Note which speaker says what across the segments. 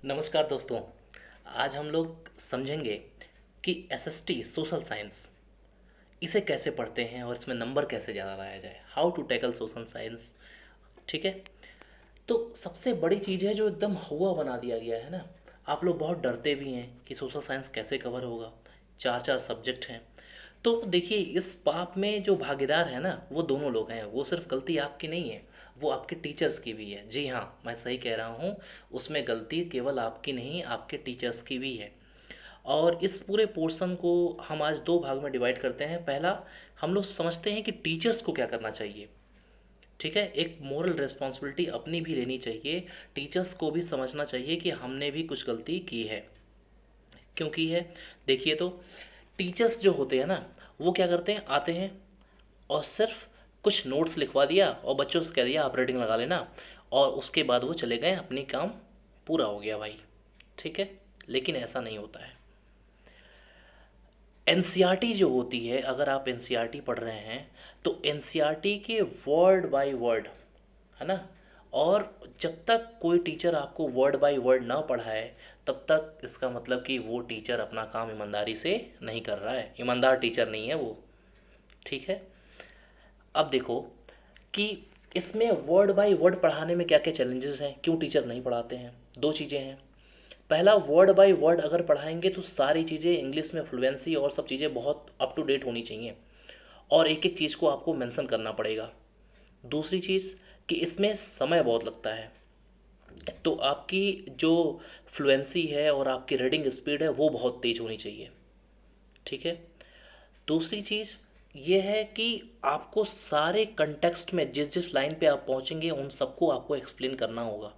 Speaker 1: नमस्कार दोस्तों। आज हम लोग समझेंगे कि एसएसटी सोशल साइंस इसे कैसे पढ़ते हैं और इसमें नंबर कैसे ज़्यादा लाया जाए। How to tackle social science. ठीक है। तो सबसे बड़ी चीज़ है जो एकदम हुआ बना दिया गया है ना। आप लोग बहुत डरते भी हैं कि सोशल साइंस कैसे कवर होगा। चार चार सब्जेक्ट हैं। तो देखिए, इस पाप में जो भागीदार है ना वो दोनों लोग हैं। वो सिर्फ गलती आपकी नहीं है, वो आपके टीचर्स की भी है। जी हाँ, मैं सही कह रहा हूँ। उसमें गलती केवल आपकी नहीं, आपके टीचर्स की भी है। और इस पूरे पोर्शन को हम आज दो भाग में डिवाइड करते हैं। पहला, हम लोग समझते हैं कि टीचर्स को क्या करना चाहिए। ठीक है, एक मोरल रिस्पॉन्सिबिलिटी अपनी भी लेनी चाहिए। टीचर्स को भी समझना चाहिए कि हमने भी कुछ गलती की है। क्यों की है? देखिए, तो टीचर्स जो होते हैं ना, वो क्या करते हैं, आते हैं और सिर्फ कुछ नोट्स लिखवा दिया और बच्चों से कह दिया आप रीडिंग लगा लेना, और उसके बाद वो चले गए, अपनी काम पूरा हो गया भाई। ठीक है। लेकिन ऐसा नहीं होता है। एनसीईआरटी जो होती है, अगर आप एनसीईआरटी पढ़ रहे हैं तो एनसीईआरटी के वर्ड बाय वर्ड, है ना। और जब तक कोई टीचर आपको वर्ड बाय वर्ड ना पढ़ाए, तब तक इसका मतलब कि वो टीचर अपना काम ईमानदारी से नहीं कर रहा है, ईमानदार टीचर नहीं है वो। ठीक है। अब देखो कि इसमें वर्ड बाय वर्ड पढ़ाने में क्या क्या चैलेंजेस हैं, क्यों टीचर नहीं पढ़ाते हैं। दो चीज़ें हैं। पहला, वर्ड बाय वर्ड अगर पढ़ाएंगे तो सारी चीज़ें इंग्लिश में फ्लुएंसी और सब चीज़ें बहुत अप टू डेट होनी चाहिए, और एक एक चीज़ को आपको मेंशन करना पड़ेगा। दूसरी चीज़ कि इसमें समय बहुत लगता है, तो आपकी जो फ्लुएंसी है और आपकी रीडिंग स्पीड है वो बहुत तेज़ होनी चाहिए। ठीक है। दूसरी चीज़ ये है कि आपको सारे कंटेक्स्ट में जिस जिस लाइन पे आप पहुंचेंगे उन सबको आपको एक्सप्लेन करना होगा।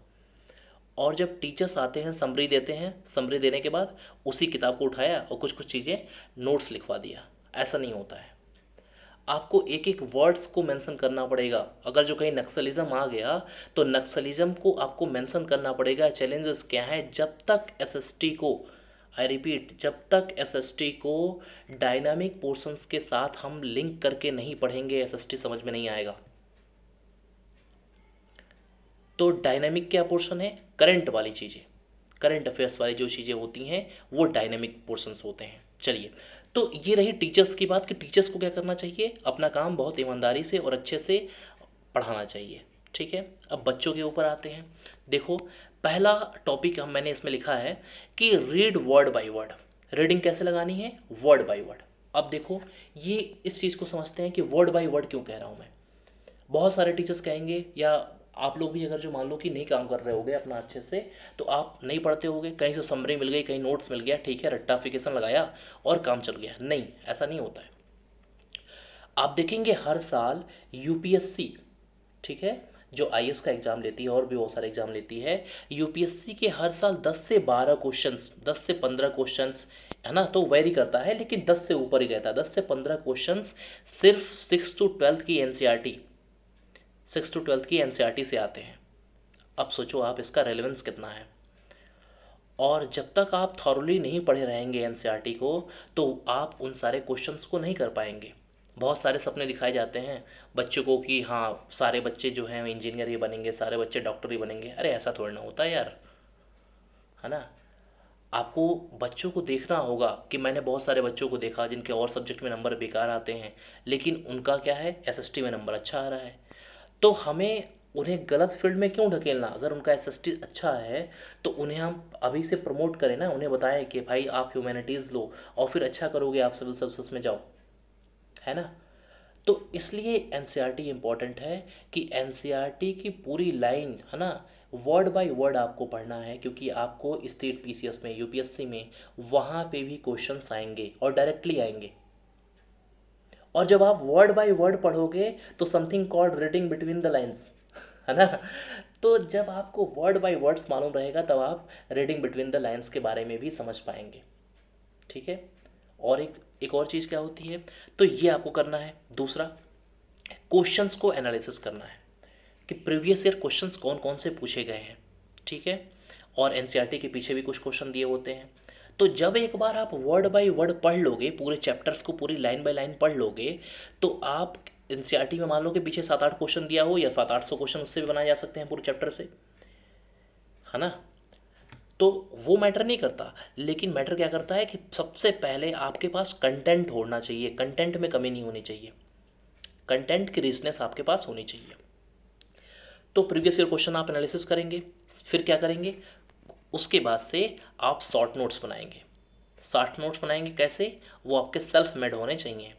Speaker 1: और जब टीचर्स आते हैं, समरी देते हैं, समरी देने के बाद उसी किताब को उठाया और कुछ कुछ चीज़ें नोट्स लिखवा दिया, ऐसा नहीं होता है। आपको एक एक वर्ड्स को मेंशन करना पड़ेगा। अगर जो कहीं नक्सलिज्म आ गया तो नक्सलिज्म को आपको मेंशन करना पड़ेगा। चैलेंजेस क्या है, जब तक एसएसटी को, आई रिपीट, जब तक एसएसटी को डायनामिक पोर्शंस के साथ हम लिंक करके नहीं पढ़ेंगे, एसएसटी समझ में नहीं आएगा। तो डायनामिक क्या पोर्शन है? करंट वाली चीज़ें, करंट अफेयर्स वाली जो चीज़ें होती हैं वो डायनेमिक पोर्शंस होते हैं। चलिए, तो ये रही टीचर्स की बात कि टीचर्स को क्या करना चाहिए, अपना काम बहुत ईमानदारी से और अच्छे से पढ़ाना चाहिए। ठीक है। अब बच्चों के ऊपर आते हैं। देखो, पहला टॉपिक हम मैंने इसमें लिखा है कि read word by word. Reading कैसे लगानी है? Word by word. अब देखो, ये इस चीज़ को समझते हैं कि वर्ड बाय वर्ड क्यों कह रहा हूँ मैं। बहुत सारे टीचर्स कहेंगे, या आप लोग भी अगर जो मान लो कि नहीं काम कर रहे होगे अपना अच्छे से, तो आप नहीं पढ़ते होगे, कहीं से समरी मिल गई, कहीं नोट्स मिल गया, ठीक है, रट्टाफिकेशन लगाया और काम चल गया। नहीं, ऐसा नहीं होता है। आप देखेंगे हर साल यूपीएससी, ठीक है, जो आईएएस का एग्ज़ाम लेती है और भी बहुत सारे एग्ज़ाम लेती है, यूपीएससी के हर साल 10 से 12 क्वेश्चंस, 10 से 15 क्वेश्चंस, है ना, तो वेरी करता है लेकिन 10 से ऊपर ही रहता है। 10 से 15 क्वेश्चंस सिर्फ 6 टू 12 की एनसीईआरटी, 6 टू 12 की एनसीईआरटी से आते हैं। अब सोचो आप, इसका रेलेवेंस कितना है। और जब तक आप थॉरली नहीं पढ़े रहेंगे एनसीईआरटी को, तो आप उन सारे क्वेश्चंस को नहीं कर पाएंगे। बहुत सारे सपने दिखाए जाते हैं बच्चों को कि हाँ, सारे बच्चे जो हैं इंजीनियर ही बनेंगे, सारे बच्चे डॉक्टर ही बनेंगे। अरे ऐसा थोड़ा ना होता है यार, है ना। आपको बच्चों को देखना होगा कि मैंने बहुत सारे बच्चों को देखा जिनके और सब्जेक्ट में नंबर बेकार आते हैं, लेकिन उनका क्या है, एसएसटी में नंबर अच्छा आ रहा है। तो हमें उन्हें गलत फील्ड में क्यों ढकेलना? अगर उनका एसएसटी अच्छा है तो उन्हें हम अभी से प्रमोट करें ना, उन्हें बताएं कि भाई आप ह्यूमैनिटीज़ लो और फिर अच्छा करोगे आप सिविल सर्विसेज में जाओ, है ना। तो इसलिए एनसीईआरटी इम्पॉर्टेंट है कि एनसीईआरटी की पूरी लाइन, है ना, वर्ड बाय वर्ड आपको पढ़ना है, क्योंकि आपको स्टेट पीसीएस में, यूपीएससी में, वहाँ पे भी क्वेश्चंस आएंगे और डायरेक्टली आएंगे। और जब आप वर्ड बाय वर्ड पढ़ोगे तो something called reading between the lines, है ना। तो जब आपको वर्ड बाय वर्ड्स मालूम रहेगा तब आप रीडिंग बिटवीन द लाइंस के बारे में भी समझ पाएंगे। ठीक है। और एक और चीज़ क्या होती है, तो ये आपको करना है। दूसरा, क्वेश्चंस को एनालिसिस करना है कि प्रीवियस ईयर क्वेश्चंस कौन कौन से पूछे गए हैं। ठीक है। और एनसीईआरटी के पीछे भी कुछ क्वेश्चन दिए होते हैं। तो जब एक बार आप वर्ड बाय वर्ड पढ़ लोगे, पूरे चैप्टर्स को पूरी लाइन बाय लाइन पढ़ लोगे, तो आप एनसीईआरटी में मान लो कि पीछे 7-8 क्वेश्चन दिया हो, या 700-800 क्वेश्चन उससे भी बनाए जा सकते हैं पूरे चैप्टर से, है ना। तो वो मैटर नहीं करता, लेकिन मैटर क्या करता है कि सबसे पहले आपके पास कंटेंट होना चाहिए, कंटेंट में कमी नहीं होनी चाहिए, कंटेंट की रिचनेस आपके पास होनी चाहिए। तो प्रीवियस ईयर क्वेश्चन आप एनालिसिस करेंगे, फिर क्या करेंगे, उसके बाद से आप शॉर्ट नोट्स बनाएंगे। शॉर्ट नोट्स बनाएंगे कैसे, वो आपके सेल्फ मेड होने चाहिए।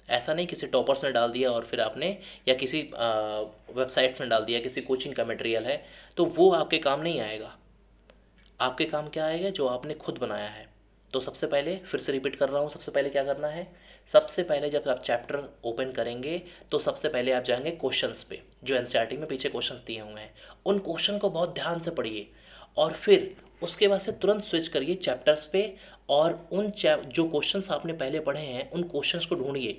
Speaker 1: ऐसा नहीं किसी टॉपर्स ने डाल दिया और फिर आपने, या किसी वेबसाइट में डाल दिया, किसी कोचिंग का मटेरियल है, तो वो आपके काम नहीं आएगा। आपके काम क्या आएगा, जो आपने खुद बनाया है। तो सबसे पहले फिर से रिपीट कर रहा हूँ, सबसे पहले क्या करना है, सबसे पहले जब आप चैप्टर ओपन करेंगे तो सबसे पहले आप जाएंगे क्वेश्चंस पे, जो एनसीईआरटी में पीछे क्वेश्चंस दिए हुए हैं, उन क्वेश्चन को बहुत ध्यान से पढ़िए। और फिर उसके बाद से तुरंत स्विच करिए चैप्टर्स पे, और उन जो क्वेश्चंस आपने पहले पढ़े हैं उन क्वेश्चंस को ढूंढिए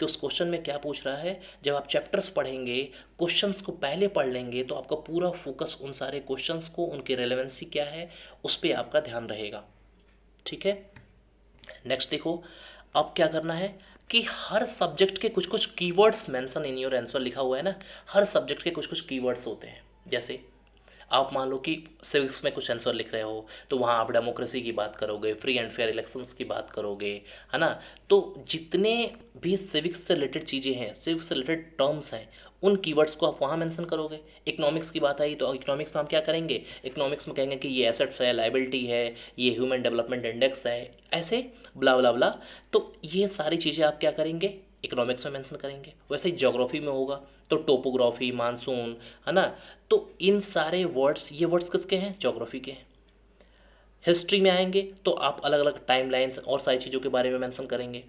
Speaker 1: कि उस क्वेश्चन में क्या पूछ रहा है। जब आप चैप्टर्स पढ़ेंगे, क्वेश्चंस को पहले पढ़ लेंगे, तो आपका पूरा फोकस उन सारे क्वेश्चंस को, उनकी रेलेवेंसी क्या है, उस पर आपका ध्यान रहेगा। ठीक है, नेक्स्ट देखो, अब क्या करना है कि हर सब्जेक्ट के कुछ कुछ keywords mention in your answer लिखा हुआ है ना, हर सब्जेक्ट के कुछ कुछ कीवर्ड्स होते हैं। जैसे आप मान लो कि सिविक्स में कुछ आंसर लिख रहे हो, तो वहाँ आप डेमोक्रेसी की बात करोगे, फ्री एंड फेयर इलेक्शंस की बात करोगे, है ना। तो जितने भी सिविक्स से रिलेटेड चीज़ें हैं, सिविक्स से रिलेटेड टर्म्स हैं, उन कीवर्ड्स को आप वहाँ मेंशन करोगे। इकोनॉमिक्स की बात आई तो इकोनॉमिक्स में हम क्या करेंगे, इकोनॉमिक्स में कहेंगे कि ये एसेट्स है, लाइबिलिटी है, ये ह्यूमन डेवलपमेंट इंडेक्स है, ऐसे ब्ला ब्ला ब्ला। तो ये सारी चीज़ें आप क्या करेंगे, इकोनॉमिक्स में मेंशन करेंगे। वैसे ही ज्योग्राफी में होगा तो टोपोग्राफी, मानसून, है ना। तो इन सारे वर्ड्स, ये वर्ड्स किसके हैं, ज्योग्राफी के हैं। हिस्ट्री में आएंगे तो आप अलग अलग टाइम लाइन्स और सारी चीज़ों के बारे में मेंशन करेंगे।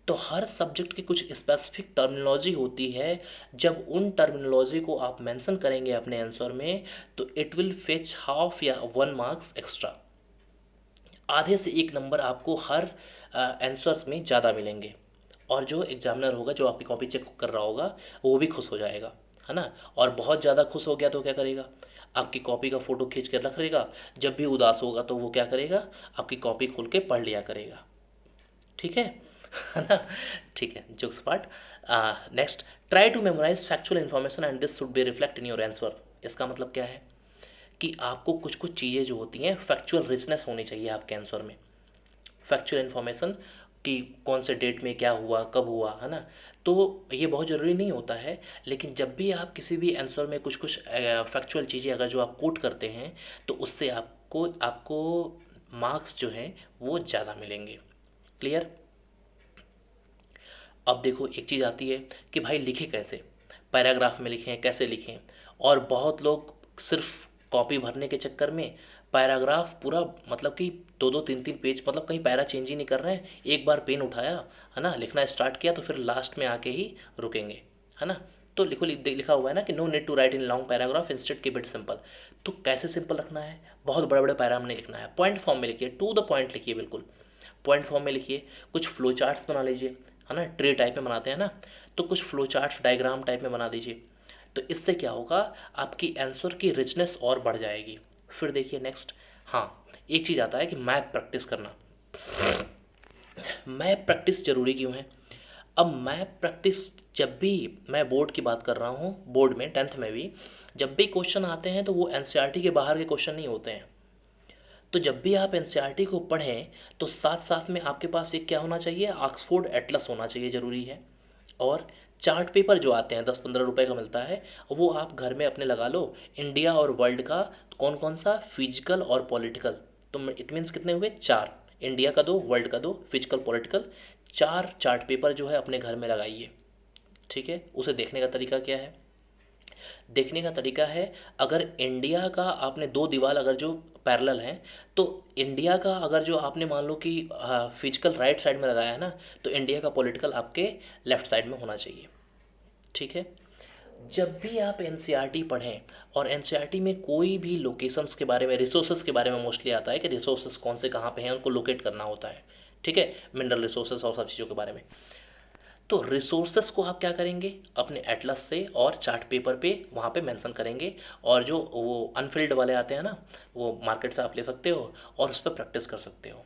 Speaker 1: तो हर सब्जेक्ट की कुछ स्पेसिफिक टर्मिनोलॉजी होती है। जब उन टर्मिनोलॉजी को आप मेंशन करेंगे अपने आंसर में, तो इट विल फेच हाफ या 1 मार्क्स एक्स्ट्रा। आधे से 1 नंबर आपको हर आंसर्स में ज़्यादा मिलेंगे। और जो एग्जामिनर होगा, जो आपकी कॉपी चेक कर रहा होगा, वो भी खुश हो जाएगा, है ना। और बहुत ज़्यादा खुश हो गया तो क्या करेगा, आपकी कॉपी का फ़ोटो खींच कर रख लेगा। जब भी उदास होगा तो वो क्या करेगा, आपकी कॉपी खोल के पढ़ लिया करेगा। ठीक है ना। ठीक है, jokes part. Next, try to memorize factual information and this should be reflect in your answer. इसका मतलब क्या है कि आपको कुछ कुछ चीज़ें जो होती हैं, फैक्चुअल रिचनेस होनी चाहिए आपके आंसर में। फैक्चुअल इन्फॉर्मेशन कि कौन से डेट में क्या हुआ, कब हुआ, है ना। तो ये बहुत ज़रूरी नहीं होता है, लेकिन जब भी आप किसी भी आंसर में कुछ कुछ फैक्चुअल चीज़ें अगर जो आप कोट करते हैं, तो उससे आपको आपको मार्क्स जो हैं वो ज़्यादा मिलेंगे। क्लियर। अब देखो, एक चीज़ आती है कि भाई लिखे कैसे, पैराग्राफ में लिखें, कैसे लिखें। और बहुत लोग सिर्फ कॉपी भरने के चक्कर में पैराग्राफ पूरा, मतलब कि 2-2 3-3 पेज, मतलब कहीं पैरा चेंज ही नहीं कर रहे हैं। एक बार पेन उठाया, है ना, लिखना स्टार्ट किया, तो फिर लास्ट में आके ही रुकेंगे, है ना। तो लिखा हुआ है ना कि no need to write in long paragraph, instead keep it simple. तो कैसे सिंपल रखना है, बहुत बड़े बड़े पैरा में नहीं लिखना है, पॉइंट फॉर्म में लिखिए, टू द पॉइंट लिखिए, बिल्कुल पॉइंट फॉर्म में लिखिए। कुछ फ्लो चार्ट्स बना लीजिए, है ना, ट्री टाइप में बनाते हैं ना, तो कुछ फ्लो चार्ट्स डायग्राम टाइप में बना दीजिए। तो इससे क्या होगा, आपकी आंसर की रिचनेस और बढ़ जाएगी। फिर देखिए नेक्स्ट, हाँ, एक चीज़ आता है कि मैथ प्रैक्टिस करना। मैथ प्रैक्टिस ज़रूरी क्यों है। अब मैथ प्रैक्टिस, जब भी मैं बोर्ड की बात कर रहा हूँ, बोर्ड में 10th में भी जब भी क्वेश्चन आते हैं तो वो एनसीईआरटी के बाहर के क्वेश्चन नहीं होते हैं। तो जब भी आप एनसीईआरटी को पढ़ें, तो साथ साथ में आपके पास एक क्या होना चाहिए, ऑक्सफोर्ड एटलस होना चाहिए, ज़रूरी है। और चार्ट पेपर जो आते हैं 10-15 रुपए का मिलता है, वो आप घर में अपने लगा लो। इंडिया और वर्ल्ड का कौन कौन सा, फिजिकल और पॉलिटिकल। तो इट मीन्स कितने हुए, 4। इंडिया का 2, वर्ल्ड का 2, फिजिकल पॉलिटिकल, 4 चार्ट पेपर जो है अपने घर में लगाइए। ठीक है, उसे देखने का तरीका क्या है, देखने का तरीका है, अगर इंडिया का आपने 2 दीवार अगर जो पैरेलल हैं, तो इंडिया का अगर जो आपने मान लो कि फिजिकल राइट साइड में लगाया है ना, तो इंडिया का पॉलिटिकल आपके लेफ्ट साइड में होना चाहिए। ठीक है। जब भी आप एनसीईआरटी पढ़ें, और एनसीईआरटी में कोई भी लोकेशंस के बारे में, रिसोर्सेज के बारे में मोस्टली आता है कि रिसोर्सेज कौन से कहाँ पे हैं, उनको लोकेट करना होता है। ठीक है, मिनरल रिसोर्सेज और सब चीज़ों के बारे में। तो रिसोर्सेस को आप क्या करेंगे, अपने एटलस से और चार्ट पेपर पे वहाँ पे मेंशन करेंगे। और जो वो अनफिल्ड वाले आते हैं ना, वो मार्केट से आप ले सकते हो और उस पर प्रैक्टिस कर सकते हो।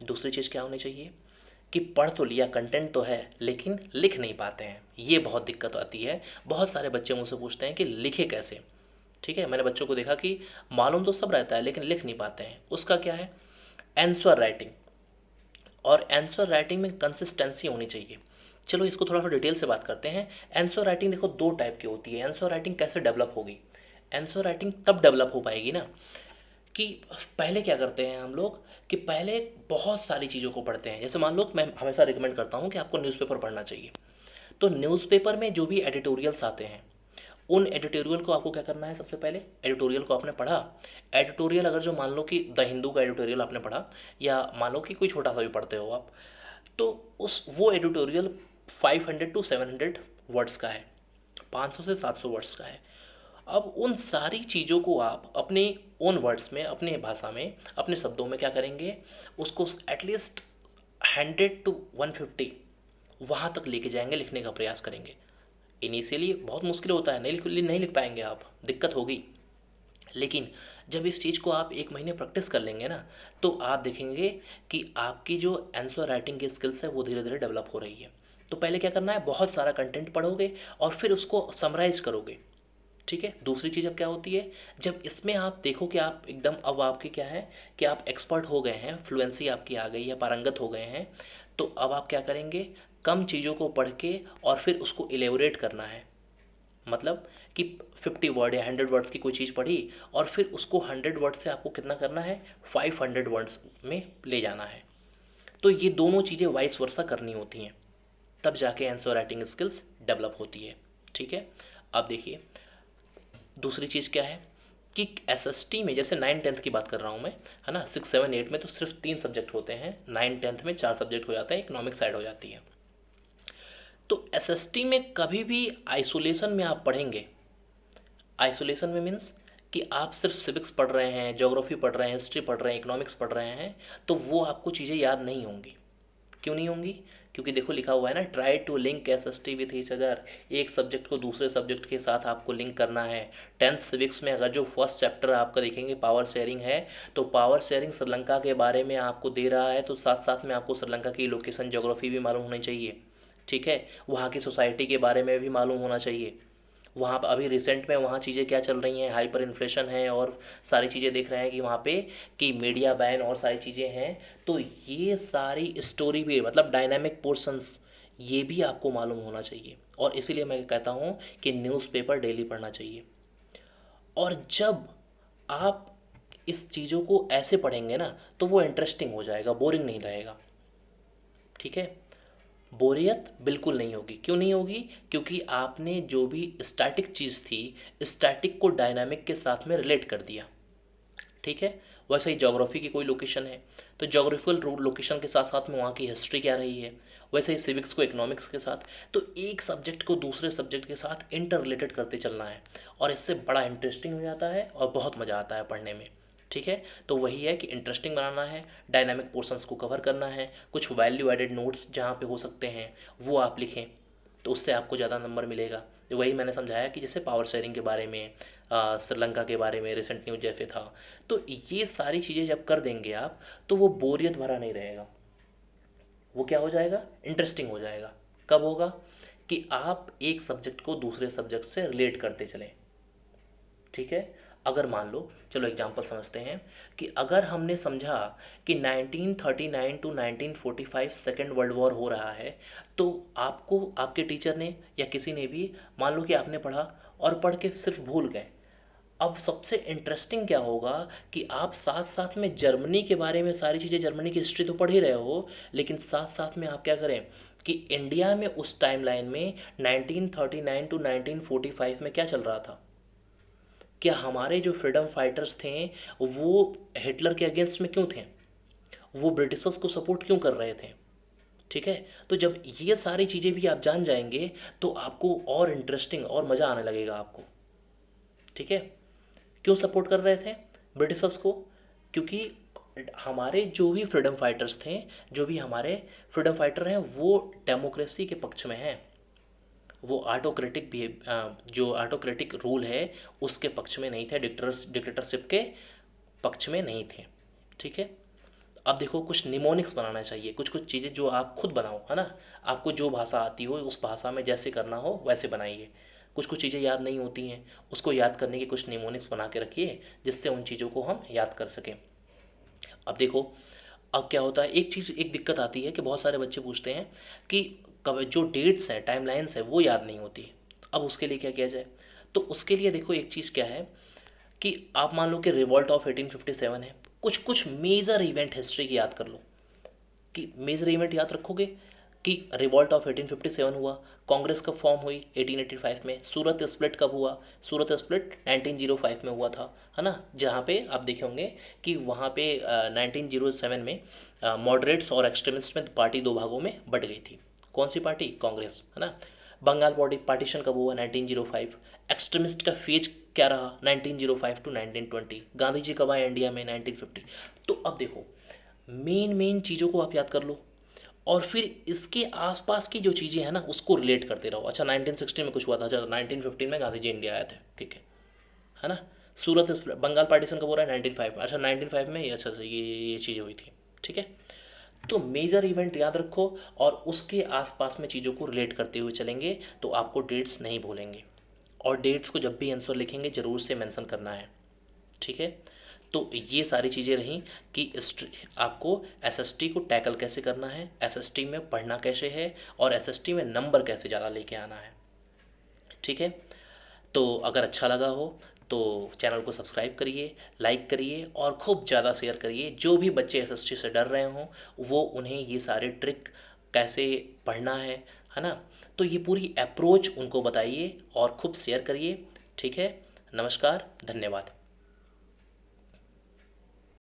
Speaker 1: दूसरी चीज़ क्या होनी चाहिए कि पढ़ तो लिया, कंटेंट तो है, लेकिन लिख नहीं पाते हैं, ये बहुत दिक्कत आती है। बहुत सारे बच्चे मुझसे पूछते हैं कि लिखे कैसे। ठीक है, मैंने बच्चों को देखा कि मालूम तो सब रहता है लेकिन लिख नहीं पाते हैं। उसका क्या है? Answer writing. और आंसर राइटिंग में कंसिस्टेंसी होनी चाहिए। चलो इसको थोड़ा सा डिटेल से बात करते हैं। आंसर राइटिंग देखो दो टाइप की होती है। आंसर राइटिंग कैसे डेवलप होगी? आंसर राइटिंग तब डेवलप हो पाएगी ना कि पहले क्या करते हैं हम लोग कि पहले बहुत सारी चीज़ों को पढ़ते हैं। जैसे मान लो मैं हमेशा रिकमेंड करता हूँ कि आपको न्यूज़पेपर पढ़ना चाहिए। तो न्यूज़पेपर में जो भी एडिटोरियल्स आते हैं उन एडिटोरियल को आपको क्या करना है? सबसे पहले एडिटोरियल को आपने पढ़ा। एडिटोरियल अगर जो मान लो कि द हिंदू का एडिटोरियल आपने पढ़ा, या मान लो कि कोई छोटा सा भी पढ़ते हो आप, तो उस वो एडिटोरियल 500 टू 700 वर्ड्स का है, 500 से 700 वर्ड्स का है। अब उन सारी चीज़ों को आप अपने ओन वर्ड्स में, अपने भाषा में, अपने शब्दों में क्या करेंगे? उसको एटलीस्ट 100 टू 150 वहाँ तक लेके जाएंगे, लिखने का प्रयास करेंगे। इनिशियली बहुत मुश्किल होता है, नहीं लिख पाएंगे आप, दिक्कत होगी। लेकिन जब इस चीज़ को आप एक महीने प्रैक्टिस कर लेंगे ना, तो आप देखेंगे कि आपकी जो आंसर राइटिंग की स्किल्स है वो धीरे धीरे डेवलप हो रही है। तो पहले क्या करना है? बहुत सारा कंटेंट पढ़ोगे और फिर उसको समराइज करोगे। ठीक है। दूसरी चीज़ अब क्या होती है? जब इसमें आप देखो कि आप एकदम, अब आपकी क्या है कि आप एक्सपर्ट हो गए हैं, फ्लुएंसी आपकी आ गई है, पारंगत हो गए हैं, तो अब आप क्या करेंगे? कम चीज़ों को पढ़ के और फिर उसको एलेबोरेट करना है। मतलब कि 50 वर्ड या 100 वर्ड्स की कोई चीज़ पढ़ी और फिर उसको 100 वर्ड से आपको कितना करना है? 500 वर्ड्स में ले जाना है। तो ये दोनों चीज़ें वाइस वर्सा करनी होती हैं, तब जाके आंसर राइटिंग स्किल्स डेवलप होती है। ठीक है। अब देखिए दूसरी चीज़ क्या है कि एसएसटी में, जैसे 9 10 की बात कर रहा हूँ मैं, है ना, 6 7 8 में तो सिर्फ 3 सब्जेक्ट होते हैं, 9 10 में 4 सब्जेक्ट हो जाते हैं, इकोनॉमिक साइड हो जाती है। तो एसएसटी में कभी भी आइसोलेशन में आप पढ़ेंगे, आइसोलेशन में मीन्स कि आप सिर्फ सिविक्स पढ़ रहे हैं, ज्योग्राफी पढ़ रहे हैं, हिस्ट्री पढ़ रहे हैं, इकोनॉमिक्स पढ़ रहे हैं, तो वो आपको चीज़ें याद नहीं होंगी। क्यों नहीं होंगी? क्योंकि देखो लिखा हुआ है ना, try to link SST with each other. एक सब्जेक्ट को दूसरे सब्जेक्ट के साथ आपको लिंक करना है। 10th सिविक्स में अगर जो फर्स्ट चैप्टर आपका देखेंगे पावर शेयरिंग है, तो पावर शेयरिंग श्रीलंका के बारे में आपको दे रहा है, तो साथ साथ में आपको श्रीलंका की लोकेशन ज्योग्राफी भी मालूम होनी चाहिए। ठीक है। वहाँ की सोसाइटी के बारे में भी मालूम होना चाहिए। वहाँ पर अभी रिसेंट में वहाँ चीज़ें क्या चल रही हैं, हाइपर इन्फ्लेशन है और सारी चीज़ें देख रहे हैं कि वहाँ पे कि मीडिया बैन और सारी चीज़ें हैं। तो ये सारी स्टोरी भी, मतलब डायनामिक पोर्शंस, ये भी आपको मालूम होना चाहिए। और इसीलिए मैं कहता हूँ कि न्यूज़पेपर डेली पढ़ना चाहिए। और जब आप इस चीज़ों को ऐसे पढ़ेंगे ना, तो वो इंटरेस्टिंग हो जाएगा, बोरिंग नहीं रहेगा। ठीक है। बोरियत बिल्कुल नहीं होगी। क्यों नहीं होगी? क्योंकि आपने जो भी स्टैटिक चीज़ थी, स्टैटिक को डायनामिक के साथ में रिलेट कर दिया। ठीक है। वैसे ही ज्योग्राफी की कोई लोकेशन है तो ज्योग्राफिकल लोकेशन के साथ साथ में वहाँ की हिस्ट्री क्या रही है, वैसे ही सिविक्स को इकोनॉमिक्स के साथ। तो एक सब्जेक्ट को दूसरे सब्जेक्ट के साथ इंटर रिलेटेड करते चलना है, और इससे बड़ा इंटरेस्टिंग हो जाता है और बहुत मज़ा आता है पढ़ने में। ठीक है। तो वही है कि इंटरेस्टिंग बनाना है, डायनामिक पोर्शंस को कवर करना है, कुछ वैल्यू एडेड नोट्स जहाँ पे हो सकते हैं वो आप लिखें, तो उससे आपको ज़्यादा नंबर मिलेगा। वही मैंने समझाया कि जैसे पावर शेयरिंग के बारे में, श्रीलंका के बारे में रिसेंट न्यूज जैसे था। तो ये सारी चीज़ें जब कर देंगे आप, तो वो बोरियत भरा नहीं रहेगा, वो क्या हो जाएगा? इंटरेस्टिंग हो जाएगा। कब होगा? कि आप एक सब्जेक्ट को दूसरे सब्जेक्ट से रिलेट करते चलें। ठीक है। अगर मान लो, चलो एग्जांपल समझते हैं कि अगर हमने समझा कि 1939 टू 1945 सेकेंड वर्ल्ड वॉर हो रहा है, तो आपको आपके टीचर ने या किसी ने भी, मान लो कि आपने पढ़ा और पढ़ के सिर्फ भूल गए। अब सबसे इंटरेस्टिंग क्या होगा कि आप साथ साथ में जर्मनी के बारे में सारी चीज़ें, जर्मनी की हिस्ट्री तो पढ़ ही रहे हो, लेकिन साथ साथ में आप क्या करें कि इंडिया में उस टाइमलाइन में 1939 टू 1945 में क्या चल रहा था, क्या हमारे जो फ्रीडम फाइटर्स थे वो हिटलर के अगेंस्ट में क्यों थे, वो ब्रिटिशर्स को सपोर्ट क्यों कर रहे थे। ठीक है। तो जब ये सारी चीज़ें भी आप जान जाएंगे तो आपको और इंटरेस्टिंग और मज़ा आने लगेगा आपको। ठीक है। क्यों सपोर्ट कर रहे थे ब्रिटिशर्स को? क्योंकि हमारे जो भी फ्रीडम फाइटर्स थे, जो भी हमारे फ्रीडम फाइटर हैं, वो डेमोक्रेसी के पक्ष में हैं, वो ऑटोक्रेटिक भी, जो ऑटोक्रेटिक रूल है उसके पक्ष में नहीं थे, डिक्टेटरशिप के पक्ष में नहीं थे। ठीक है। अब देखो कुछ निमोनिक्स बनाना चाहिए, कुछ कुछ चीज़ें जो आप खुद बनाओ, है ना, आपको जो भाषा आती हो उस भाषा में जैसे करना हो वैसे बनाइए। कुछ कुछ चीज़ें याद नहीं होती हैं, उसको याद करने के कुछ निमोनिक्स बना के रखिए जिससे उन चीज़ों को हम याद कर सकें। अब देखो, अब क्या होता है, एक चीज़, एक दिक्कत आती है कि बहुत सारे बच्चे पूछते हैं कि कब जो डेट्स हैं, टाइमलाइंस है, वो याद नहीं होती। अब उसके लिए क्या किया जाए? तो उसके लिए देखो, एक चीज़ क्या है कि आप मान लो कि रिवॉल्ट ऑफ 1857 है, कुछ कुछ मेजर इवेंट हिस्ट्री की याद कर लो, कि मेजर इवेंट याद रखोगे कि रिवॉल्ट ऑफ 1857 हुआ, कांग्रेस कब फॉर्म हुई 1885 में, सूरत स्प्लिट कब हुआ, सूरत स्प्लिट 1905 में हुआ था, है ना, जहाँ पे आप देखे होंगे कि वहाँ पे 1907 में मॉडरेट्स और एक्सट्रीमिस्ट में पार्टी दो भागों में बट गई थी। कौन सी पार्टी? कांग्रेस, है ना। बंगाल बॉडी पार्टीशन कब हुआ? 1905। एक्सट्रीमिस्ट का फेज क्या रहा? 1905 टू 1920। गांधी जी कब आए इंडिया में? 1950। तो अब देखो, मेन मेन चीज़ों को आप याद कर लो और फिर इसके आसपास की जो चीज़ें हैं ना उसको रिलेट करते रहो। अच्छा, 1960 में कुछ हुआ था, अच्छा 1915 में गांधी जी इंडिया आए थे, ठीक है ना। सूरत बंगाल पार्टीशन कब हो रहा है? 1905। अच्छा 1905 में अच्छा अच्छा ये चीज़ें हुई थी, ठीक है। तो मेजर इवेंट याद रखो और उसके आसपास में चीज़ों को रिलेट करते हुए चलेंगे तो आपको डेट्स नहीं भूलेंगे। और डेट्स को जब भी आंसर लिखेंगे ज़रूर से मेंशन करना है, ठीक है। तो ये सारी चीज़ें रहीं कि आपको एसएसटी को टैकल कैसे करना है, एसएसटी में पढ़ना कैसे है और एसएसटी में नंबर कैसे ज़्यादा लेके आना है, ठीक है। तो अगर अच्छा लगा हो तो चैनल को सब्सक्राइब करिए, लाइक करिए और खूब ज़्यादा शेयर करिए। जो भी बच्चे एसएसटी से डर रहे हों वो उन्हें ये सारे ट्रिक कैसे पढ़ना है ना, तो ये पूरी अप्रोच उनको बताइए और खूब शेयर करिए, ठीक है। नमस्कार, धन्यवाद।